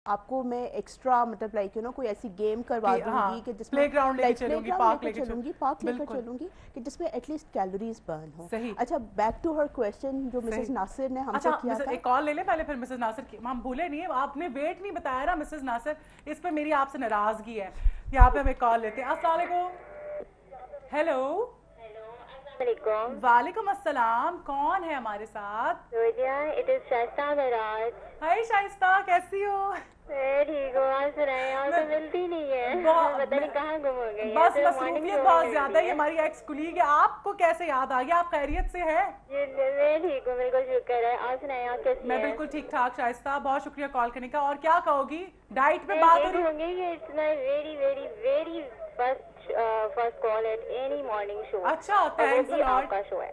आपको मैं एक्स्ट्रा मतलब लाइक यू नो कोई ऐसी गेम करवा दूंगी कि जिसमें प्ले ग्राउंड लेके चलूंगी, पार्क लेके चलूंगी कि जिसमें एटलीस्ट कैलोरीज बर्न हो। सही। अच्छा, बैक टू हर क्वेश्चन जो मिसेस नासिर ने हमसे किया था। एक कॉल ले ले पहले, फिर मिसेस नासिर की हम भूले नहीं है, आपने वेट नहीं बताया ना मिसेस नासिर, इस पे मेरी आपसे नाराजगी है। यहाँ पे हम एक कॉल लेते हैं। अस्सलाम वालेकुम। हेलो। वालेकुम अस्सलाम, कौन है हमारे साथ? It is Shaista Meraj. Hi Shaista, कैसी हो? ठीक हो? आप सुनाएं, आप तो मिलती नहीं है, पता नहीं कहाँ गुम हो गई। बस मसरूफियत बहुत ज्यादा है। हमारी एक्स कुलीग है, आपको कैसे याद आ गया? आप खैरियत से हैं? मैं ठीक हूँ, मेरे को शुक्र है। आप सुनाएं, आप कैसी हैं? मैं बिल्कुल ठीक ठाक शाइस्ता, बहुत शुक्रिया कॉल करने का। और क्या कहोगी? डाइट पे बात हो रही है। It's my very very very first call at any morning show. अच्छा, थैंक्स अ लॉट। आपका शो है।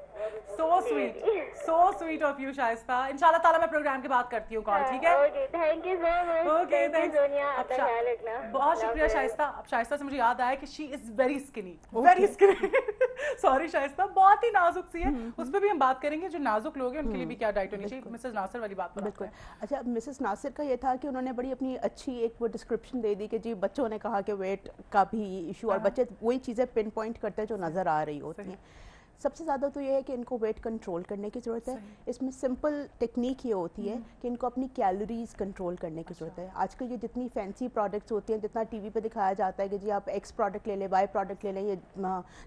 सो स्वीट ऑफ यू शाइस्ता। इंशाल्लाह ताला मैं प्रोग्राम के बाद करती हूँ कॉल, ठीक है? Okay, thank you so much. Okay, thanks Sonia, आपका ख्याल रखना। बहुत शुक्रिया शाइस्ता। अब शाइस्ता से मुझे याद आया कि she is very skinny, very skinny. Sorry Shaista, बहुत ही नाजुक सी है। उस पर भी हम बात करेंगे, जो नाजुक लोग हैं उनके लिए भी क्या डाइट होनी चाहिए। मिसेस नासिर वाली बात बिल्कुल। अच्छा, मिसेस नासिर का ये था कि उन्होंने बड़ी अपनी अच्छी एक वो डिस्क्रिप्शन दे दी कि जी बच्चों ने कहा कि वेट का भी इशू, और बच्चे वही चीज़ें पिन पॉइंट करते हैं जो नज़र आ रही होती हैं। सबसे ज़्यादा तो ये है कि इनको वेट कंट्रोल करने की ज़रूरत है। इसमें सिंपल टेक्निक ये होती है कि इनको अपनी कैलोरीज कंट्रोल करने की ज़रूरत है। आजकल ये जितनी फैंसी प्रोडक्ट्स होती हैं, जितना टीवी पे दिखाया जाता है कि जी आप एक्स प्रोडक्ट ले लें, वाई प्रोडक्ट ले लें, ये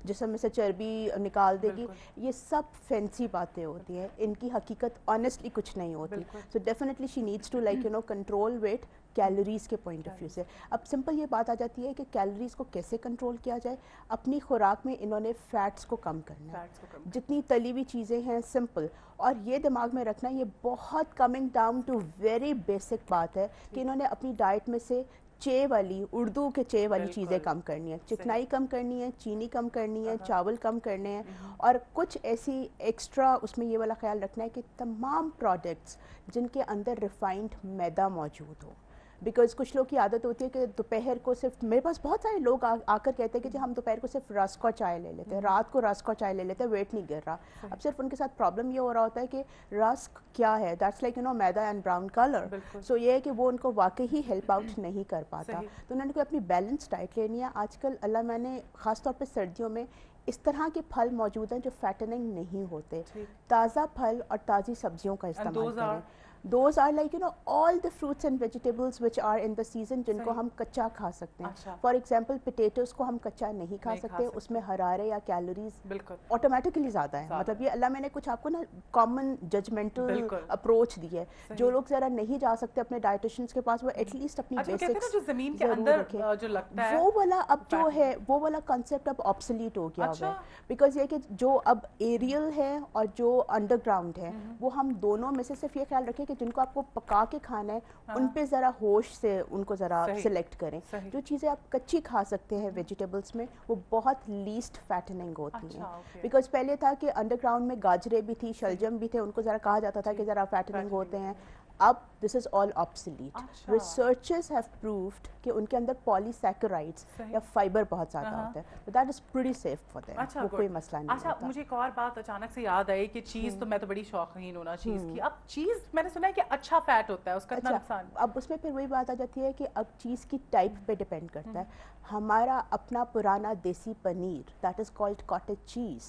जिस्म में से चर्बी निकाल देगी, ये सब फैंसी बातें होती हैं। इनकी हकीकत ऑनेस्टली कुछ नहीं होती। So definitely she needs to like you know control weight calories के पॉइंट ऑफ व्यू से। अब सिंपल ये बात आ जाती है कि कैलोरीज को कैसे कंट्रोल किया जाए। अपनी खुराक में इन्होंने फैट्स को कम करना है, जितनी तली हुई चीज़ें हैं सिंपल, और ये दिमाग में रखना, ये बहुत coming down to very basic बात है कि इन्होंने अपनी डाइट में से चे वाली, उर्दू के चे वाली चीज़ें कम करनी है, चिकनाई कम करनी है, चीनी कम करनी है, चावल कम करने हैं, और कुछ ऐसी एक्स्ट्रा उसमें ये वाला ख्याल रखना है कि तमाम प्रोडक्ट्स जिनके अंदर रिफाइंड मैदा मौजूद हो। बिकॉज कुछ लोग की आदत होती है कि दोपहर को सिर्फ, मेरे पास बहुत सारे लोग आकर कहते हैं कि जी हम दोपहर को सिर्फ रस्क और चाय ले लेते हैं, रात को रस्क और चाय ले लेते हैं, वेट नहीं गिर रहा। अब सिर्फ उनके साथ प्रॉब्लम ये हो रहा होता है कि रस्क क्या है, that's like you know maida and brown colour. So ये है कि वो उनको वाकई ही हेल्प आउट नहीं कर पाता। तो उन्होंने कोई अपनी बैलेंस डाइट लेनी है। आजकल अल्लाह मैंने ख़ासतौर पर सर्दियों में इस तरह के फल मौजूद हैं जो फैटनिंग नहीं होते। ताज़ा फल और ताज़ी सब्जियों का इस्तेमाल करें। Those are like you know all the fruits and vegetables which are in the season जिनको हम कच्चा खा सकते हैं। For example potatoes को हम कच्चा नहीं खा सकते, उसमें हरारे या कैलोरीज ऑटोमेटिकली ज़्यादा है। मतलब ये अल्लाह मैंने कुछ आपको ना कॉमन जजमेंटल अप्रोच दी है। जो लोग ज़रा नहीं जा सकते अपने डाइटिशियंस के पास, वो एटलीस्ट अपनी बेसिक्स जो ज़मीन के अंदर जो लगता है वो वाला अब जो है वो वाला कॉन्सेप्ट अब ऑब्सोलीट हो गया है। बिकॉज ये कि जो अब एरियल है और जो अंडरग्राउंड है, वो हम दोनों में से सिर्फ ये ख्याल रखें कि जिनको आपको पका के खाना है उन पे ज़रा होश से उनको ज़रा सिलेक्ट करें। जो चीज़ें आप कच्ची खा सकते हैं वेजिटेबल्स में, वो बहुत लीस्ट फैटनिंग होती हैं। बिकॉज पहले था कि अंडरग्राउंड में गाजरे भी थी, शलजम भी थे, उनको ज़रा कहा जाता था कि ज़रा फैटनिंग होते हैं। अब this is all obsolete. Researchers have proved कि उनके अंदर पॉलीसैकेराइड्स या फाइबर बहुत ज़्यादा होता है, तो that is pretty safe for them. वो कोई मसला नहीं होता। मुझे एक और बात अचानक से याद आई कि चीज़ तो मैं तो बड़ी शौकीन हूँ ना चीज़ की। अब चीज़ मैंने सुना है कि अच्छा फैट होता है, उसका इतना नुकसान। अब उसमें फिर वही बात आ जाती है कि अब चीज़ की टाइप पे डिपेंड करता है। हमारा अपना पुराना देसी paneer that is called cottage cheese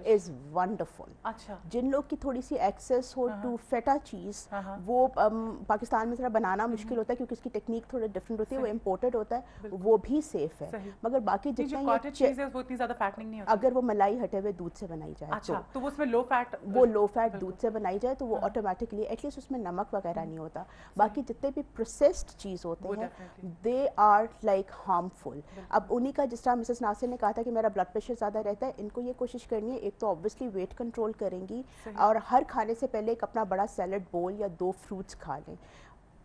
is wonderful. अच्छा, जिन लोग की थोड़ी सी एक्सेस हो टू फेटा चीज़, वो पाकिस्तान में ज़रा बनाना मुश्किल होता है क्योंकि उसकी टेक्निक थोड़ा डिफरेंट होती है, वो इम्पोर्टेड होता है, वो भी सेफ है। मगर बाकी जितना कॉटेज चीज़ है वो इतनी ज़्यादा फैटनिंग नहीं होती। अगर वो मलाई हटे हुए दूध से बनाई जाए, अच्छा, तो उसमें लो फैट, वो लो फैट दूध से बनाई जाए तो वो ऑटोमेटिकली एटलीस्ट उसमें नमक वगैरह नहीं होता। बाकी जितने भी प्रोसेस्ड चीज़ होते हैं दे आर लाइक हार्मफुल। अब उन्हीं का जिस तरह मिसेस नासिर ने कहा था कि मेरा ब्लड प्रेशर ज़्यादा रहता है, इनको ये कोशिश करनी है, एक तो ऑब्वियसली वेट कंट्रोल करेंगी और हर खाने से पहले एक अपना बड़ा सैलड बोल या 2 फ्रूट्स खा लें,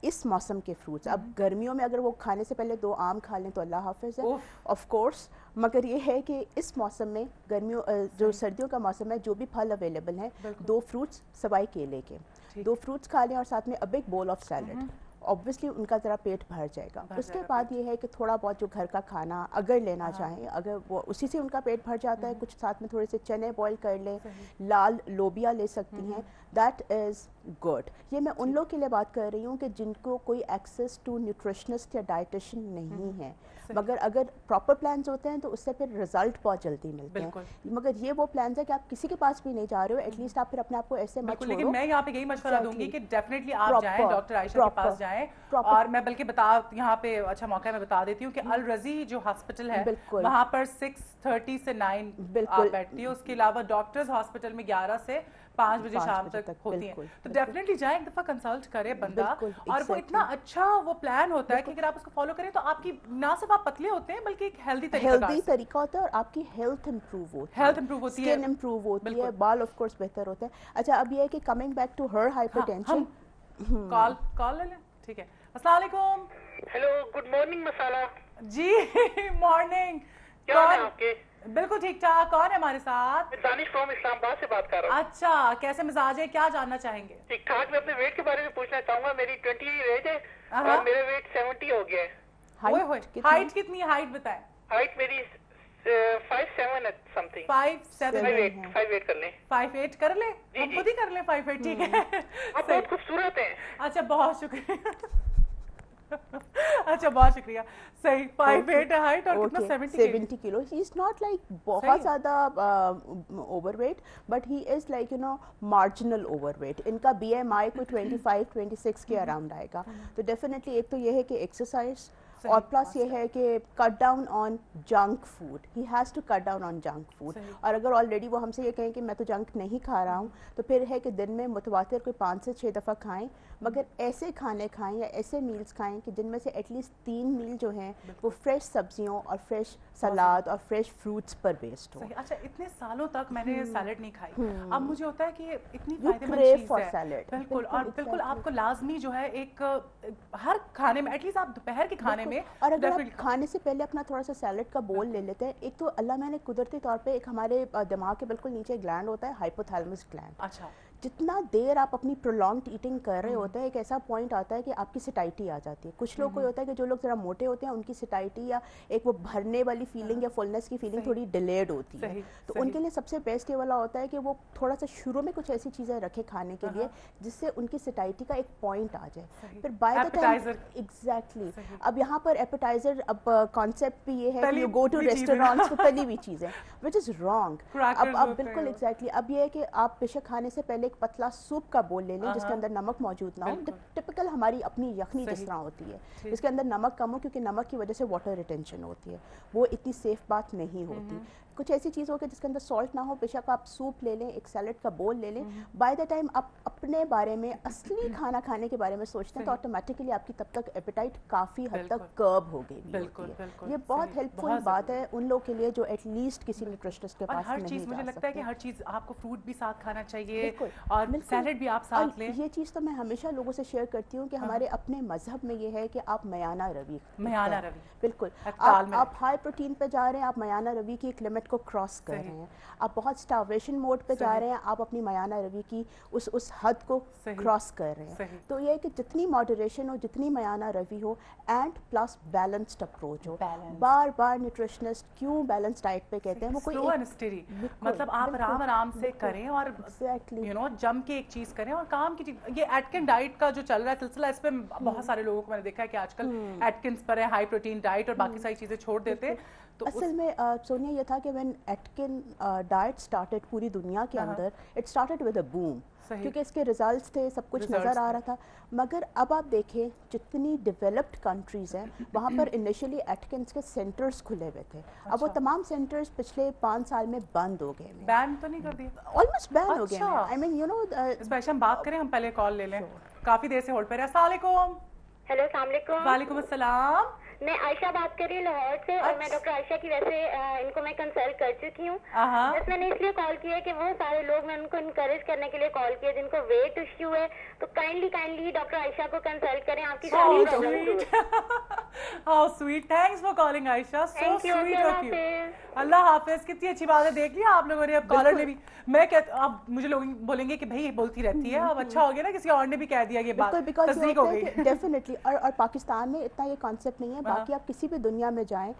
इस मौसम के फ्रूट्स। अब गर्मियों में अगर वो खाने से पहले 2 आम खा लें तो अल्लाह हाफिज़ है ऑफ कोर्स, मगर ये है कि इस मौसम में गर्मियों जो सर्दियों का मौसम है, जो भी फल अवेलेबल हैं, 2 फ्रूट्स सवाई केले के 2 फ्रूट्स खा लें और साथ में अब एक बोल ऑफ सैलड, ऑब्वियसली उनका ज़रा पेट भर जाएगा। उसके बाद ये है कि थोड़ा बहुत जो घर का खाना अगर लेना चाहें, अगर वो उसी से उनका पेट भर जाता है, कुछ साथ में थोड़े से चने बॉईल कर लें, लाल लोबिया ले सकती हैं, दैट इज़ गुड. ये मैं उन लोग के लिए बात कर रही हूँ कि जिनको कोई एक्सेस टू न्यूट्रिशनिस्ट या डाइटिशियन नहीं है, मगर अगर प्रॉपर प्लान्स होते हैं तो उससे फिर रिजल्ट बहुत जल्दी मिलते हैं. मगर ये वो प्लान्स है कि आप किसी के पास भी नहीं जा रहे हो, एटलीस्ट आप फिर अपने आप को ऐसे मत छोड़ो. लेकिन मैं यहाँ पे यही मशवरा दूंगी कि डेफिनेटली आप जाएं डॉक्टर आयशा के पास जाएं. और मैं बल्कि यहाँ पे अच्छा मौका मैं बता देती हूँ कि अल रजी जो हॉस्पिटल है वहाँ पर 6:30 से 9 आप बैठती है. उसके अलावा डॉक्टर्स हॉस्पिटल में 11 से 5 बजे शाम तक होती है. तो डेफिनेटली जाएं, एक दफा कंसल्ट करे बंदा. और वो इतना अच्छा वो प्लान होता है कि अगर आप उसको फॉलो करें तो आपकी ना सिर्फ आप पतले होते हैं बल्कि एक हेल्दी तरीका होता है और आपकी हेल्थ इंप्रूव होती है, स्किन इंप्रूव होती है, बाल ऑफ कोर्स बेहतर होते हैं. अच्छा, अब ये है कि coming back to her hypertension, call ले लें. ठीक है. अस्सलाम वालेकुम. Hello, good morning Masala ji. Morning. क्या हाल है आपके? बिल्कुल ठीक ठाक. कौन है हमारे साथ? दानिश फ्रॉम इस्लामाबाद से बात कर रहा हूँ. अच्छा, कैसे मिजाज है, क्या जानना चाहेंगे? ठीक ठाक. मैं अपने वेट के बारे में पूछना चाहूंगा. मेरी 20 एज है और मेरा वेट 70 हो गया है. हाइट कितनी है? हाइट बताएं. हाइट मेरी 5'7" समथिंग. 5'8" कर लें. 5'8" कर ले. हम खुद ही कर लें 5'8". ठीक है. आप बहुत खूबसूरत हैं. अच्छा, बहुत शुक्रिया. अच्छा, बहुत शुक्रिया. सही. 5'8" हाइट और कितना 70 kilo. He is not like बहुत ज्यादा overweight, but he is like you no marginal overweight. इनका BMI कोई 25-26 के अराउंड आएगा. तो डेफिनेटली एक तो ये है कि एक्सरसाइज, और प्लस ये है कि cut down on junk food. He has to cut down on junk food. और अगर ऑलरेडी वो हमसे ये कहें कि मैं तो जंक नहीं खा रहा हूँ, तो फिर है कि दिन में मुतवातिर कोई 5 से 6 दफ़ा खाएं, मगर ऐसे खाने खाएं या ऐसे मील्स खाएं कि जिनमें से एटलीस्ट 3 मील जो हैं वो फ्रेश सब्जियों और फ्रेश सलाद और फ्रेश फ्रूट्स पर बेस्ड हो. अच्छा, इतने सालों तक मैंने सैलेड नहीं खाई. अब मुझे होता है कि ये इतनी फायदेमंद चीज है. बिल्कुल. और बिल्कुल आपको लाजमी जो है एक हर खाने में, एटलीस्ट आप दोपहर के खाने में. और अगर आप खाने से पहले अपना थोड़ा सा सैलेड का बोल ले लेते हैं. एक तो अल्लाह मैंने कुदरती तौर पे एक हमारे दिमाग के बिल्कुल नीचे ग्लैंड होता है, हाइपोथैलेमस ग्लैंड. अच्छा. जितना देर आप अपनी प्रोलॉन्ग्ड ईटिंग कर रहे होते हैं, एक ऐसा पॉइंट आता है कि आपकी सिटाइटी आ जाती है. कुछ लोग को होता है कि जो लोग ज़रा मोटे होते हैं उनकी सिटाइटी या एक वो भरने वाली फीलिंग या फुलनेस की फीलिंग थोड़ी डिलेड होती है. तो उनके लिए सबसे बेस्ट ये वाला होता है कि वो थोड़ा सा शुरू में कुछ ऐसी चीज़ें रखे खाने के लिए जिससे उनकी सिटाइटी का एक पॉइंट आ जाए. फिर बाय द टाइम एग्जैक्टली. अब यहाँ पर एपेटाइजर, अब कॉन्सेप्ट भी ये है कि यू गो टू रेस्टोरेंट्स तो तली हुई चीज़ें, विच इज़ रॉन्ग. अब बिल्कुल एग्जैक्टली. अब ये है कि आप बेशक खाने से पहले एक पतला सूप का बोल ले लें जिसके अंदर नमक मौजूद ना हो. टिपिकल हमारी अपनी यखनी जिस तरह होती है, इसके अंदर नमक कम हो क्योंकि नमक की वजह से वाटर रिटेंशन होती है. वो इतनी सेफ बात नहीं होती. कुछ ऐसी चीज़ हो कि जिसके अंदर सॉल्ट ना हो, बेशक आप सूप ले लें, एक सैलेड का बोल ले लें. बाय द टाइम आप अपने बारे में, असली खाना खाने के बारे में सोचते हैं तो ऑटोमेटिकली आपकी तब तक एपेटाइट काफ़ी हद तक कर्ब हो गई होती है. ये बहुत हेल्पफुल बात है उन लोग के लिए जो एटलीस्ट किसी न्यूट्रिशनिस्ट के पास नहीं जा सकते. मुझे लगता है कि हर चीज़ आपको फ्रूट भी साथ खाना चाहिए और सैलेड भी आप साथ लें. ये चीज़ तो मैं हमेशा लोगों से शेयर करती हूँ कि हमारे अपने मजहब में ये है कि आप मयाना रवी. बिल्कुल. आप हाई प्रोटीन पे जा रहे हैं, आप मयाना रवी की एक लिमिट को क्रॉस कर रहे हैं. आप बहुत स्टार्वेशन मोड पे जा रहे हैं, आप अपनी मयाना रवी की उस हद को क्रॉस कर रहे हैं. तो ये है कि जितनी मॉडरेशन हो, जितनी मयाना रवी हो, एंड प्लस बैलेंस्ड अप्रोच हो. बार बार न्यूट्रिशनिस्ट क्यों बैलेंस डाइट पे कहते हैं, वो कोई मतलब आप आराम से करें और यू नो जम के एक चीज करें और काम की चीज. ये एटकिन डाइट का जो चल रहा है सिलसिला, इस पे बहुत सारे लोगों को मैंने देखा है कि आजकल एटकिंस पर है, हाई प्रोटीन डाइट, और बाकी सारी चीजें छोड़ देते हैं. तो असल में सोनिया ये था कि व्हेन एटकिन डाइट स्टार्टेड पूरी दुनिया के अंदर, it started with a boom क्योंकि इसके रिजल्ट्स थे, सब कुछ नज़र आ रहा था. मगर अब आप देखें जितनी डेवलप्ड कंट्रीज़ हैं वहाँ पर इनिशियली एटकिन्स के सेंटर्स खुले हुए थे. अब वो तमाम सेंटर्स पिछले 5 साल में बंद हो गए. बैन तो नहीं कर दिया? ऑलमोस्ट बैन हो गए. आई मीन यू नो, इस पर हम बात करें, हम पहले कॉल ले लें. काफ़ी देर से होल्ड पर है. अस्सलाम वालेकुम. हेलो, अस्सलाम वालेकुम. वालेकुम अस्सलाम. मैं आयशा बात कर रही हूँ लाहौर से. और मैं डॉक्टर आयशा की वैसे इनको मैं कंसल्ट कर चुकी हूँ. बस मैंने इसलिए कॉल किया है कि वो सारे लोग, मैं उनको इनकरेज करने के लिए कॉल किया जिनको वेट इश्यू है, तो काइंडली डॉक्टर आयशा को कंसल्ट करें. आपकी सारी problem. How sweet. Thanks for calling Ayesha. So sweet of you. अल्लाह हाफिज. कितनी अच्छी बात है. देख लिया आप लोगों ने. अब कॉलर ने भी, मैं अब मुझे लोग बोलेंगे कि भाई बोलती रहती है. अब अच्छा हो गया ना, किसी और ने भी कह दिया ये बात, तस्दीक हो गई. डेफिनेटली. और पाकिस्तान में इतना ये कॉन्सेप्ट नहीं है. बाकी आप किसी भी दुनिया में जाएं,